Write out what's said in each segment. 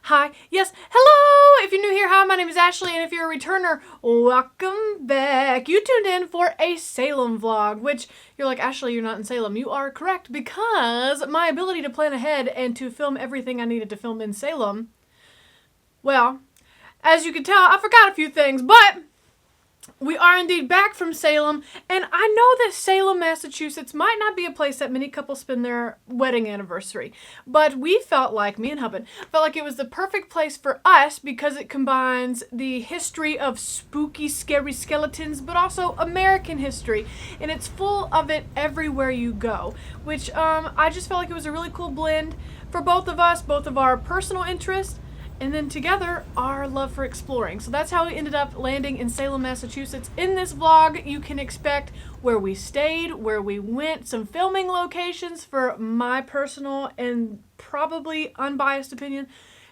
Hi, yes, hello! If you're new here, hi, my name is Ashley, and if you're a returner, welcome back. You tuned in for a Salem vlog, which you're like, Ashley, you're not in Salem. You are correct, because my ability to plan ahead and to film everything I needed to film in Salem, well, as you can tell, I forgot a few things, but we are indeed back from Salem, and I know that Salem, Massachusetts might not be a place that many couples spend their wedding anniversary, but we felt like, me and Hubbin, felt like it was the perfect place for us because it combines the history of spooky, scary skeletons, but also American history, and it's full of it everywhere you go, which I just felt like it was a really cool blend for both of us, both of our personal interests, and then together, our love for exploring. So that's how we ended up landing in Salem, Massachusetts. In this vlog, you can expect where we stayed, where we went, some filming locations for my personal and probably unbiased opinion,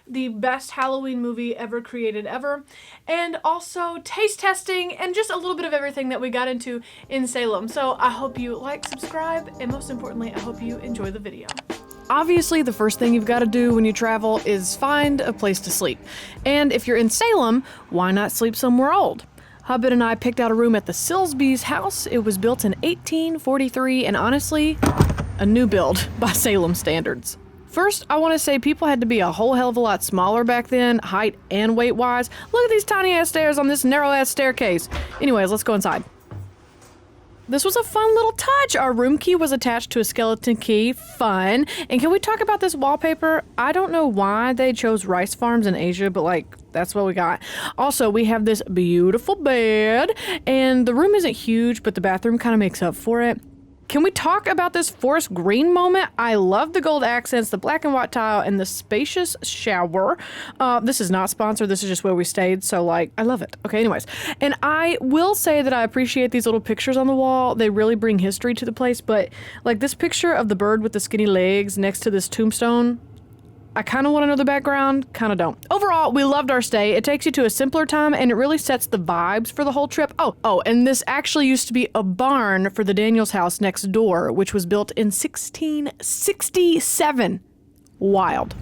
the best Halloween movie ever created ever, and also taste testing and just a little bit of everything that we got into in Salem. So I hope you like, subscribe, and most importantly, I hope you enjoy the video. Obviously, the first thing you've got to do when you travel is find a place to sleep. And if you're in Salem, why not sleep somewhere old? Hubbin and I picked out a room at the Silsby's house. It was built in 1843 and honestly, a new build by Salem standards. First, I want to say people had to be a whole hell of a lot smaller back then, height and weight wise. Look at these tiny ass stairs on this narrow ass staircase. Anyways, let's go inside. This was a fun little touch. Our room key was attached to a skeleton key. Fun. And can we talk about this wallpaper? I don't know why they chose rice farms in Asia, but like, that's what we got. Also, we have this beautiful bed, and the room isn't huge, but the bathroom kind of makes up for it. Can we talk about this forest green moment? I love the gold accents, the black and white tile, and the spacious shower. This is not sponsored. This is just where we stayed. So like, I love it. Okay, anyways. And I will say that I appreciate these little pictures on the wall. They really bring history to the place. But like this picture of the bird with the skinny legs next to this tombstone, I kind of want to know the background, kind of don't. Overall, we loved our stay. It takes you to a simpler time, and it really sets the vibes for the whole trip. Oh, and this actually used to be a barn for the Daniels house next door, which was built in 1667. Wild.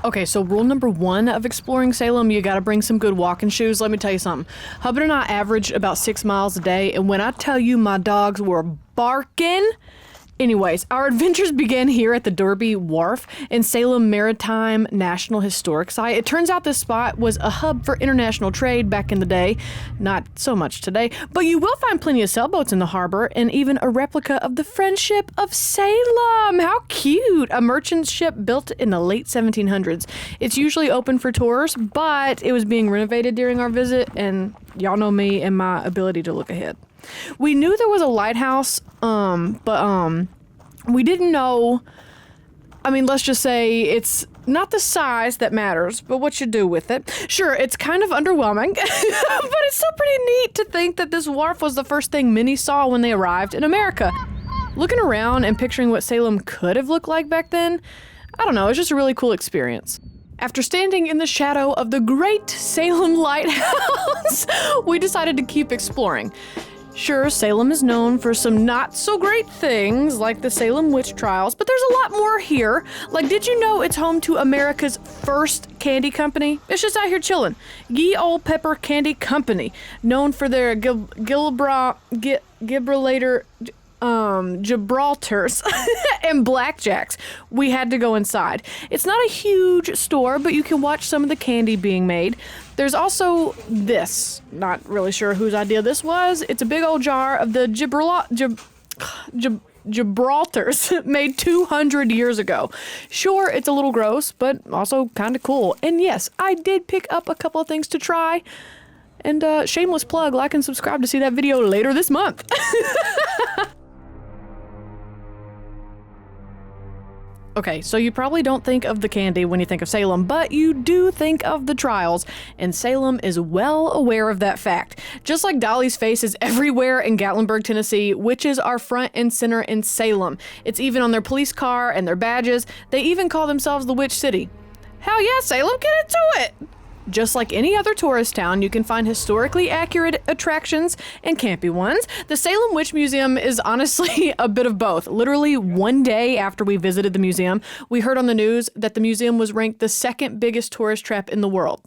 Okay, so rule number one of exploring Salem, you gotta bring some good walking shoes. Let me tell you something. Hubbin and I averaged about 6 miles a day, and when I tell you my dogs were barking. Anyways, our adventures began here at the Derby Wharf in Salem Maritime National Historic Site. It turns out this spot was a hub for international trade back in the day. Not so much today, but you will find plenty of sailboats in the harbor and even a replica of the Friendship of Salem. How cute! A merchant ship built in the late 1700s. It's usually open for tours, but it was being renovated during our visit, and y'all know me and my ability to look ahead. We knew there was a lighthouse, but we didn't know, I mean, let's just say it's not the size that matters, but what you do with it. Sure, it's kind of underwhelming, but it's still pretty neat to think that this wharf was the first thing many saw when they arrived in America. Looking around and picturing what Salem could have looked like back then, I don't know, it's just a really cool experience. After standing in the shadow of the Great Salem Lighthouse, we decided to keep exploring. Sure, Salem is known for some not-so-great things, like the Salem witch trials, but there's a lot more here. Like, did you know it's home to America's first candy company? It's just out here chilling. Ye Olde Pepper Candy Company, known for their Gibraltars and blackjacks. We had to go inside. It's not a huge store, but you can watch some of the candy being made. There's also this, not really sure whose idea this was. It's a big old jar of the Gibraltars made 200 years ago. Sure, it's a little gross, but also kind of cool. And yes, I did pick up a couple of things to try. And shameless plug, like and subscribe to see that video later this month. Okay, so you probably don't think of the candy when you think of Salem, but you do think of the trials, and Salem is well aware of that fact. Just like Dolly's face is everywhere in Gatlinburg, Tennessee, witches are front and center in Salem. It's even on their police car and their badges. They even call themselves the Witch City. Hell yeah, Salem, get into it! Just like any other tourist town, you can find historically accurate attractions and campy ones. The Salem Witch Museum is honestly a bit of both. Literally one day after we visited the museum, we heard on the news that the museum was ranked the second biggest tourist trap in the world.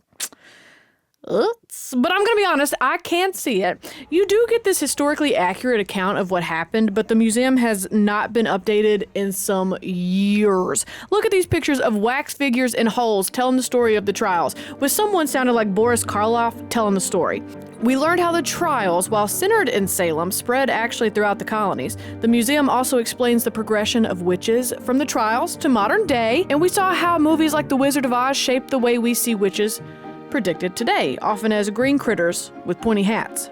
Oops. But I'm going to be honest, I can't see it. You do get this historically accurate account of what happened, but the museum has not been updated in some years. Look at these pictures of wax figures and holes telling the story of the trials, with someone sounded like Boris Karloff telling the story. We learned how the trials, while centered in Salem, spread actually throughout the colonies. The museum also explains the progression of witches from the trials to modern day, and we saw how movies like The Wizard of Oz shaped the way we see witches predicted today, often as green critters with pointy hats.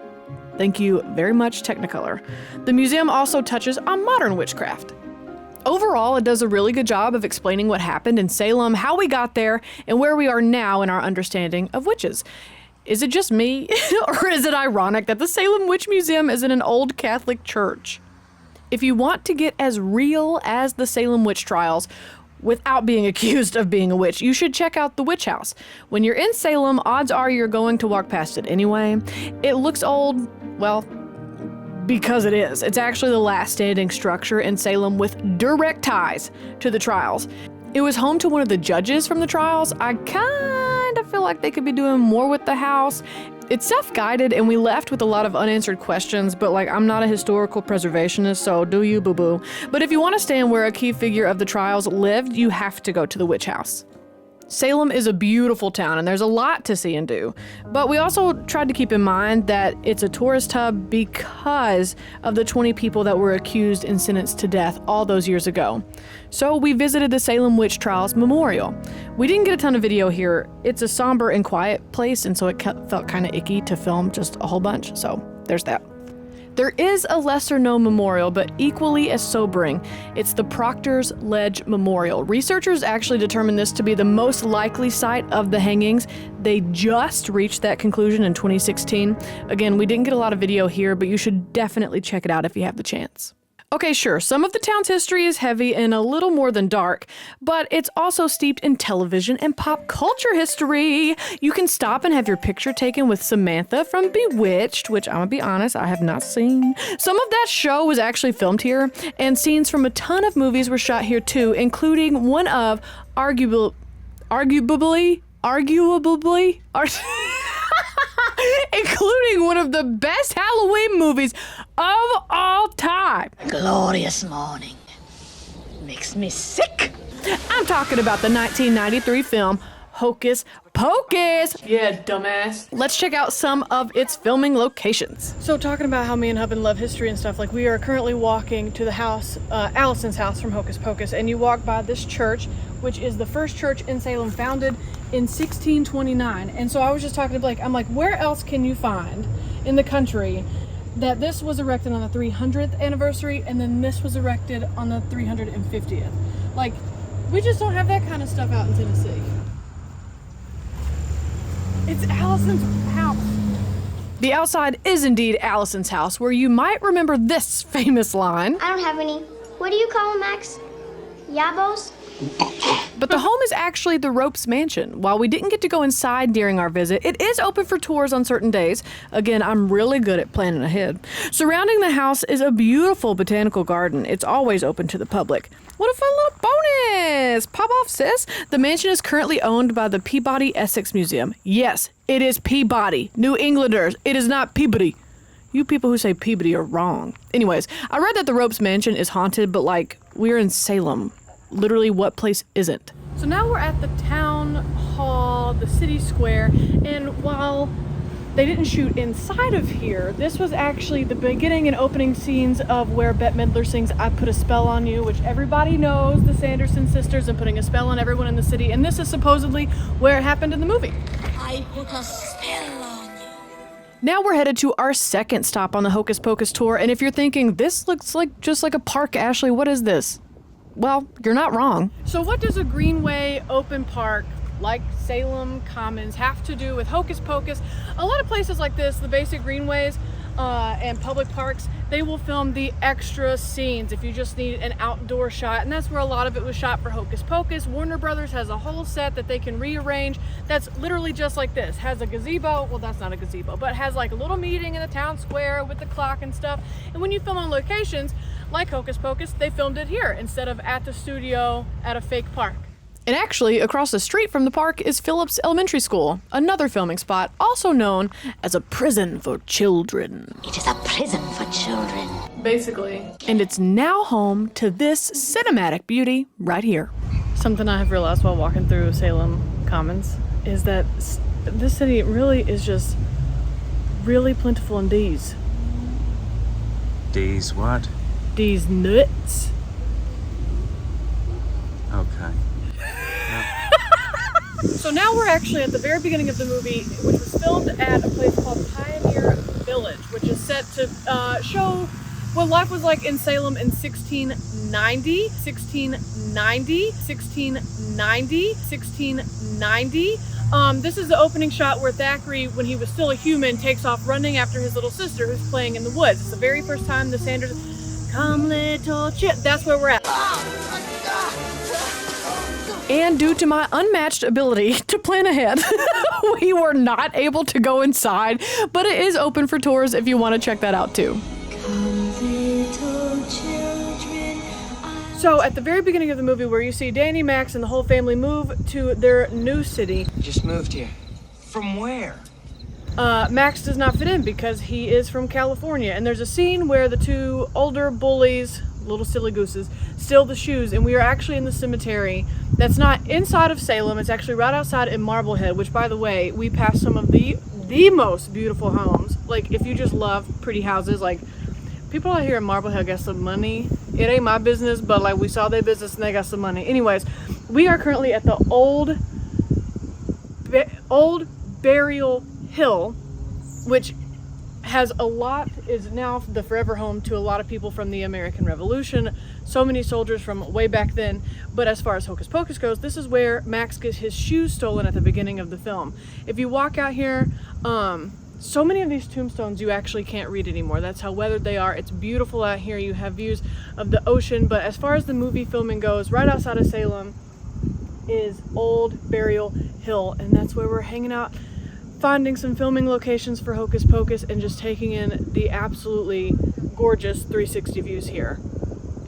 Thank you very much, Technicolor. The museum also touches on modern witchcraft. Overall, it does a really good job of explaining what happened in Salem, how we got there, and where we are now in our understanding of witches. Is it just me, or is it ironic that the Salem Witch Museum is in an old Catholic church? If you want to get as real as the Salem witch trials, without being accused of being a witch, you should check out the Witch House. When you're in Salem, odds are you're going to walk past it anyway. It looks old, well, because it is. It's actually the last standing structure in Salem with direct ties to the trials. It was home to one of the judges from the trials. I kind of feel like they could be doing more with the house. It's self-guided, and we left with a lot of unanswered questions, but I'm not a historical preservationist, so do you, boo-boo. But if you want to stand where a key figure of the trials lived, you have to go to the Witch House. Salem is a beautiful town, and there's a lot to see and do. But we also tried to keep in mind that it's a tourist hub because of the 20 people that were accused and sentenced to death all those years ago. So we visited the Salem Witch Trials Memorial. We didn't get a ton of video here. It's a somber and quiet place, and so it felt kind of icky to film just a whole bunch. So there's that. There is a lesser-known memorial, but equally as sobering. It's the Proctor's Ledge Memorial. Researchers actually determined this to be the most likely site of the hangings. They just reached that conclusion in 2016. Again, we didn't get a lot of video here, but you should definitely check it out if you have the chance. Okay, sure, some of the town's history is heavy and a little more than dark, but it's also steeped in television and pop culture history. You can stop and have your picture taken with Samantha from Bewitched, which I'm gonna be honest, I have not seen. Some of that show was actually filmed here, and scenes from a ton of movies were shot here too, including one of arguably including one of the best Halloween movies of all time. Glorious morning. Makes me sick. I'm talking about the 1993 film Hocus Pocus. Yeah, dumbass. Let's check out some of its filming locations. So talking about how me and Hubbin love history and stuff, we are currently walking to the house, Allison's house from Hocus Pocus, and you walk by this church, which is the first church in Salem, founded in 1629. And so I was just talking to Blake, I'm like, where else can you find in the country that this was erected on the 300th anniversary and then this was erected on the 350th? We just don't have that kind of stuff out in Tennessee. It's Allison's house. The outside is indeed Allison's house, where you might remember this famous line. I don't have any. What do you call them, Max? Yabos? But the home is actually the Ropes Mansion. While we didn't get to go inside during our visit, it is open for tours on certain days. Again, I'm really good at planning ahead. Surrounding the house is a beautiful botanical garden. It's always open to the public. What a fun little bonus! Pop off, sis! The mansion is currently owned by the Peabody Essex Museum. Yes, it is Peabody. New Englanders, it is not Peabody. You people who say Peabody are wrong. Anyways, I read that the Ropes Mansion is haunted, but we're in Salem. Literally, what place isn't? So now we're at the town hall, the city square, and while they didn't shoot inside of here, this was actually the beginning and opening scenes of where Bette Midler sings I Put a Spell on You, which everybody knows, the Sanderson sisters, and putting a spell on everyone in the city, and this is supposedly where it happened in the movie. I put a spell on you. Now we're headed to our second stop on the Hocus Pocus tour, and if you're thinking, this looks just like a park, Ashley, what is this? Well, you're not wrong. So what does a greenway open park like Salem Commons have to do with Hocus Pocus? A lot of places like this, the basic greenways, and public parks, they will film the extra scenes if you just need an outdoor shot, and that's where a lot of it was shot for Hocus Pocus. Warner Brothers has a whole set that they can rearrange that's literally just like this. Has a gazebo, well that's not a gazebo, but has like a little meeting in the town square with the clock and stuff. And when you film on locations like Hocus Pocus, they filmed it here instead of at the studio at a fake park. And actually, across the street from the park is Phillips Elementary School, another filming spot also known as a prison for children. It is a prison for children. Basically. And it's now home to this cinematic beauty right here. Something I have realized while walking through Salem Commons is that this city really is just really plentiful in D's. D's what? D's nuts. Okay. So now we're actually at the very beginning of the movie, which was filmed at a place called Pioneer Village, which is set to show what life was like in Salem in 1690. This is the opening shot where Thackeray, when he was still a human, takes off running after his little sister who's playing in the woods. It's the very first time the Sanders, come little chip, that's where we're at. And due to my unmatched ability to plan ahead, we were not able to go inside, but it is open for tours if you want to check that out too. So at the very beginning of the movie where you see Danny, Max, and the whole family move to their new city. Just moved here. From where? Max does not fit in because he is from California, and there's a scene where the two older bullies, little silly gooses, steal the shoes, and we are actually in the cemetery that's not inside of Salem. It's actually right outside in Marblehead, which, by the way, we passed some of the most beautiful homes. Like, if you just love pretty houses, like, people out here in Marblehead got some money. It ain't my business, but like, we saw their business and they got some money. Anyways, we are currently at the old Burial Hill, which has is now the forever home to a lot of people from the American Revolution, so many soldiers from way back then. But as far as Hocus Pocus goes, this is where Max gets his shoes stolen at the beginning of the film. If you walk out here, so many of these tombstones you actually can't read anymore. That's how weathered they are. It's beautiful out here. You have views of the ocean, but as far as the movie filming goes, right outside of Salem is Old Burial Hill, and that's where we're hanging out, finding some filming locations for Hocus Pocus and just taking in the absolutely gorgeous 360 views here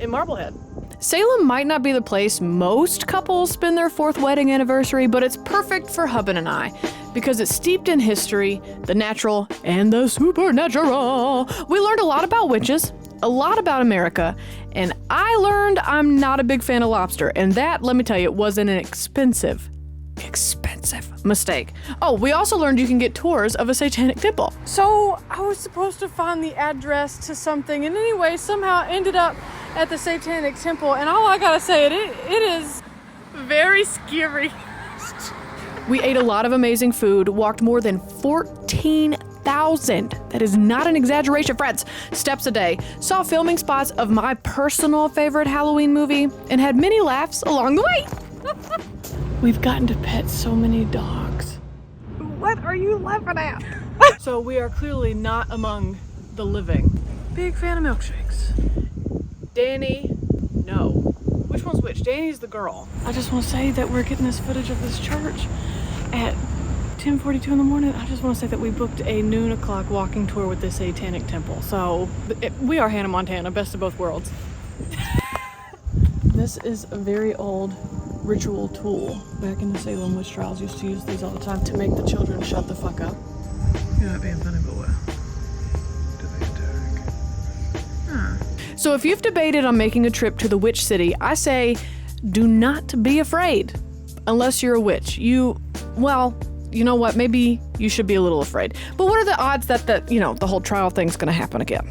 in Marblehead. Salem might not be the place most couples spend their 4th wedding anniversary, but it's perfect for Hubbin and I because it's steeped in history, the natural, and the supernatural. We learned a lot about witches, a lot about America, and I learned I'm not a big fan of lobster, and that, let me tell you, it wasn't an expensive mistake. Oh, we also learned you can get tours of a satanic temple. So I was supposed to find the address to something, and anyway, somehow ended up at the satanic temple, and all I gotta say, it is very scary. We ate a lot of amazing food, walked more than 14,000, that is not an exaggeration, friends, steps a day, saw filming spots of my personal favorite Halloween movie, and had many laughs along the way. We've gotten to pet so many dogs. What are you laughing at? So we are clearly not among the living. Big fan of milkshakes. Danny, no. Which one's which? Danny's the girl. I just want to say that we're getting this footage of this church at 10:42 in the morning. I just want to say that we booked a noon o'clock walking tour with the Satanic Temple. So we are Hannah Montana, best of both worlds. This is a very old ritual tool. Back in the Salem witch trials, used to use these all the time to make the children shut the fuck up. You're not being funny, but well. So if you've debated on making a trip to the witch city, I say do not be afraid. Unless you're a witch. Well, you know what? Maybe you should be a little afraid. But what are the odds that the whole trial thing's gonna happen again?